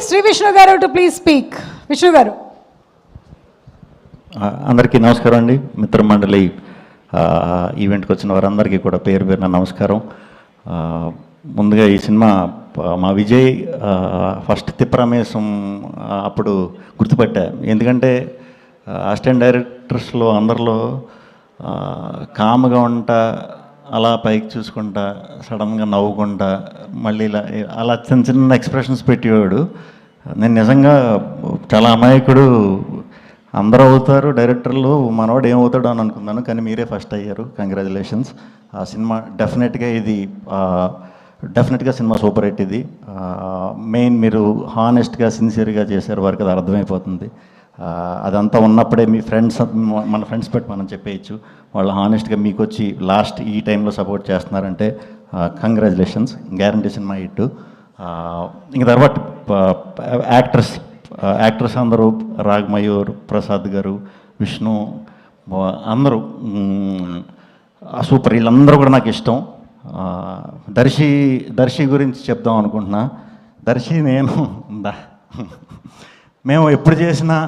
శ్రీ విష్ణు గారు to please speak. Vishnu గారు. అందరికీ నమస్కారం అండి. మిత్రమండలి ఈవెంట్కి వచ్చిన వారందరికీ కూడా పేరు పేరున నమస్కారం. ముందుగా ఈ సినిమా మా విజయ్ ఫస్ట్ తిప్పరమేశం అప్పుడు గుర్తుపట్టా. ఎందుకంటే అసిస్టెంట్ డైరెక్టర్స్లో అందరిలో కామ్గా ఉంటా, అలా పైకి చూసుకుంటా, సడన్గా నవ్వుకుంటా, మళ్ళీ ఇలా అలా చిన్న చిన్న ఎక్స్ప్రెషన్స్ పెట్టేవాడు. నేను నిజంగా చాలా అమాయకుడు, అందరూ అవుతారు డైరెక్టర్లు, మనవాడు ఏమవుతాడు అని అనుకున్నాను. కానీ మీరే ఫస్ట్ అయ్యారు, కంగ్రాచులేషన్స్. ఆ సినిమా డెఫినెట్గా సినిమా సూపర్ హిట్. ఇది మెయిన్ మీరు హానెస్ట్గా సిన్సియర్గా చేశారు, వారికి అది అర్థమైపోతుంది. అదంతా ఉన్నప్పుడే మీ ఫ్రెండ్స్, మన ఫ్రెండ్స్ పెట్టి మనం చెప్పేయచ్చు, వాళ్ళు హానెస్ట్గా మీకు వచ్చి లాస్ట్ ఈ టైంలో సపోర్ట్ చేస్తున్నారంటే కంగ్రాచులేషన్స్. Guarantee cinema hit. ఇంక తర్వాత యాక్టర్స్ అందరూ రాగ్మయూర్, ప్రసాద్ గారు, విష్ణు, అందరూ సూపర్. వీళ్ళందరూ కూడా నాకు ఇష్టం. దర్శి గురించి చెప్దాం అనుకుంటున్నా. దర్శి మేము ఎప్పుడు చేసినా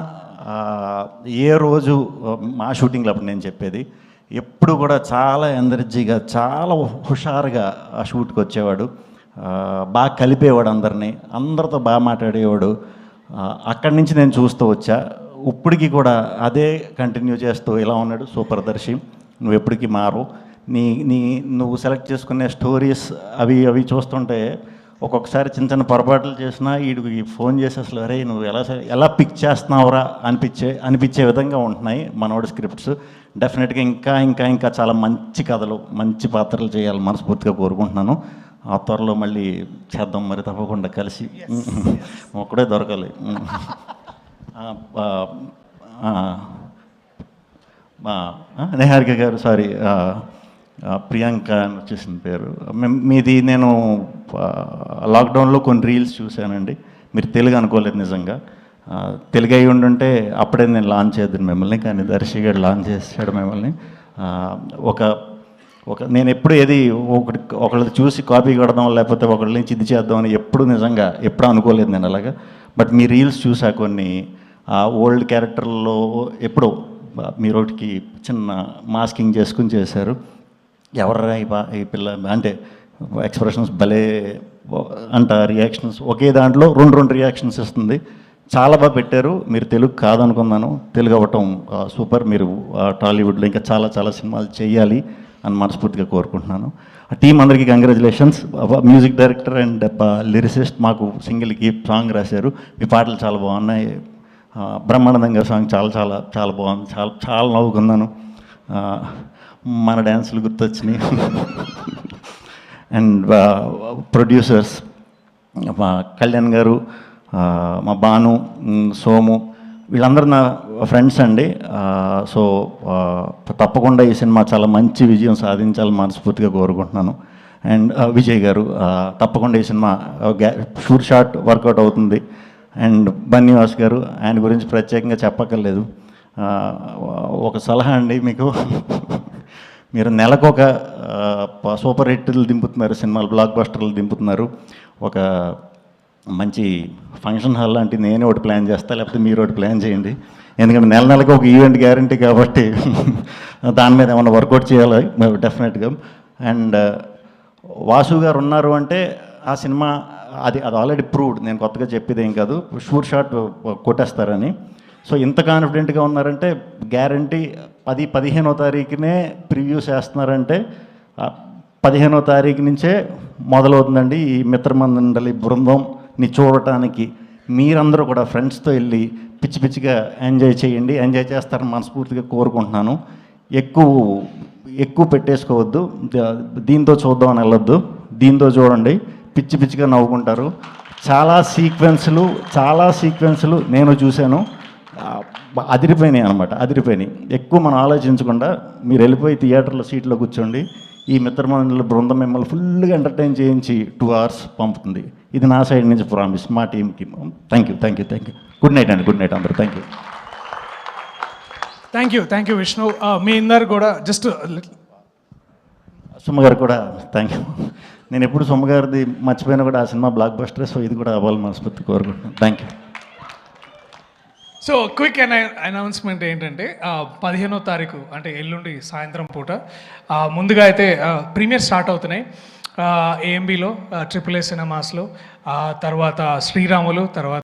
ఏ రోజు మా షూటింగ్లో అప్పుడు నేను చెప్పేది, ఎప్పుడు కూడా చాలా ఎనర్జీగా, చాలా హుషారుగా ఆ షూట్కి వచ్చేవాడు. బాగా కలిపేవాడు అందరితో బాగా మాట్లాడేవాడు. అక్కడి నుంచి నేను చూస్తూ వచ్చా. ఇప్పటికీ కూడా అదే కంటిన్యూ చేస్తూ ఇలా ఉన్నాడు. సూపర్ దర్శి, నువ్వు ఎప్పటికీ మారు. నువ్వు సెలెక్ట్ చేసుకునే స్టోరీస్ అవి చూస్తుంటే ఒక్కొక్కసారి చిన్న చిన్న పొరపాట్లు చేసినా వీడికి ఫోన్ చేసి అసలు అరే నువ్వు ఎలా పిక్ చేస్తున్నావురా అనిపించే విధంగా ఉంటున్నాయి మనోడి స్క్రిప్ట్స్. డెఫినెట్గా ఇంకా చాలా మంచి కథలు, మంచి పాత్రలు చేయాలి మనస్ఫూర్తిగా కోరుకుంటున్నాను. ఆ త్వరలో మళ్ళీ చేద్దాం మరి, తప్పకుండా కలిసి. ఒక్కడే దొరకాలి. నిహారిక గారు, సారీ ప్రియాంక అని వచ్చేసిన పేరు మీది. నేను లాక్డౌన్లో కొన్ని రీల్స్ చూశానండి. మీరు తెలుగు అనుకోలేదు నిజంగా. తెలుగు అయి ఉండుంటే అప్పుడే నేను లాంచ్ చేద్దాను మిమ్మల్ని, కానీ దర్శి గారు లాంచ్ చేసాడు మిమ్మల్ని. నేను ఎప్పుడు ఏది ఒకళ్ళది చూసి కాపీ కొడదాం, లేకపోతే ఒకళ్ళ నుంచి ఇది చేద్దామని ఎప్పుడు అనుకోలేదు నేను అలాగా. బట్ మీ రీల్స్ చూసా కొన్ని ఓల్డ్ క్యారెక్టర్లో ఎప్పుడో మీరు ఒకటికి చిన్న మాస్కింగ్ చేసుకుని చేశారు. ఎవర్రా ఈ పిల్ల అంటే ఎక్స్ప్రెషన్స్ భలే అంట, రియాక్షన్స్ ఒకే దాంట్లో రెండు రియాక్షన్స్ ఇస్తుంది. చాలా బాగా పెట్టారు. మీరు తెలుగు కాదనుకున్నాను, తెలుగు అవ్వటం సూపర్. మీరు టాలీవుడ్లో ఇంకా చాలా చాలా సినిమాలు చేయాలి అని మనస్ఫూర్తిగా కోరుకుంటున్నాను. ఆ టీం అందరికీ congratulations. Music director and lyricist మాకు సింగిల్కి సాంగ్ రాశారు. మీ పాటలు చాలా బాగున్నాయి. బ్రహ్మానందంగా సాంగ్ చాలా చాలా చాలా బాగుంది. చాలా నవ్వుకున్నాను. మన డ్యాన్సులు గుర్తొచ్చినాయి. అండ్ ప్రొడ్యూసర్స్ మా కళ్యాణ్ గారు, మా భాను, సోము, వీళ్ళందరూ నా ఫ్రెండ్స్ అండి. సో తప్పకుండా ఈ సినిమా చాలా మంచి విజయం సాధించాలని మనస్ఫూర్తిగా కోరుకుంటున్నాను. అండ్ విజయ్ గారు, తప్పకుండా ఈ సినిమా షూట్ షాట్ వర్కౌట్ అవుతుంది. అండ్ బన్నీవాస్ గారు, ఆయన గురించి ప్రత్యేకంగా చెప్పక్కర్లేదు. ఒక సలహా అండి మీకు, మీరు నెలకొక సూపర్ హిట్లు దింపుతున్నారు, సినిమాలు బ్లాక్ బస్టర్లు దింపుతున్నారు. ఒక మంచి ఫంక్షన్ హాల్ లాంటి నేనే ఒకటి ప్లాన్ చేస్తా, లేకపోతే మీరు ఒకటి ప్లాన్ చేయండి. ఎందుకంటే నెలకు ఒక ఈవెంట్ గ్యారంటీ కాబట్టి దాని మీద ఏమైనా వర్కౌట్ చేయాలి డెఫినెట్గా. అండ్ వాసు గారు ఉన్నారు అంటే ఆ సినిమా అది ఆల్రెడీ ప్రూవ్డ్. నేను కొత్తగా చెప్పేది ఏం కాదు, షూట్ షాట్ కొట్టేస్తారని. సో ఇంత కాన్ఫిడెంట్గా ఉన్నారంటే గ్యారంటీ 15వ తారీఖునే ప్రివ్యూస్ వేస్తున్నారంటే 15వ తారీఖు నుంచే మొదలవుతుందండి ఈ మిత్రమండలి బృందంని చూడటానికి. మీరందరూ కూడా ఫ్రెండ్స్తో వెళ్ళి పిచ్చిగా ఎంజాయ్ చేయండి. ఎంజాయ్ చేస్తారని మనస్ఫూర్తిగా కోరుకుంటున్నాను. ఎక్కువ పెట్టేసుకోవద్దు. దీంతో చూద్దామని వెళ్ళొద్దు. దీంతో చూడండి, పిచ్చిగా నవ్వుకుంటారు. చాలా సీక్వెన్సులు నేను చూశాను, అదిరిపోయినాయి అనమాట. ఎక్కువ మనం ఆలోచించకుండా మీరు వెళ్ళిపోయి థియేటర్లో సీట్లో కూర్చోండి. ఈ మిత్రమండలి బృందం మిమ్మల్ని ఫుల్గా ఎంటర్టైన్ చేయించి 2 hours పంపుతుంది. ఇది నా సైడ్ నుంచి ప్రామిస్ మా టీంకి. Thank you. గుడ్ నైట్ అండి. గుడ్ నైట్ అందరూ. Thank you Vishnu. మీ అందరు కూడా జస్ట్ సుమ గారు కూడా థ్యాంక్ యూ. నేను ఎప్పుడు సొమ్ము గారిది మర్చిపోయినా కూడా ఆ సినిమా బ్లాక్ బస్టర్, సో ఇది కూడా అవ్వాలి మనస్ఫూర్తి కోరుకుంటున్నాను. Thank you. So quick announcement ఏంటంటే 15వ తారీఖు అంటే ఎల్లుండి సాయంత్రం పూట ముందుగా అయితే ప్రీమియర్ స్టార్ట్ అవుతున్నాయి ఏఎంబీలో, AAA సినిమాస్లో, తర్వాత శ్రీరాములు, తర్వాత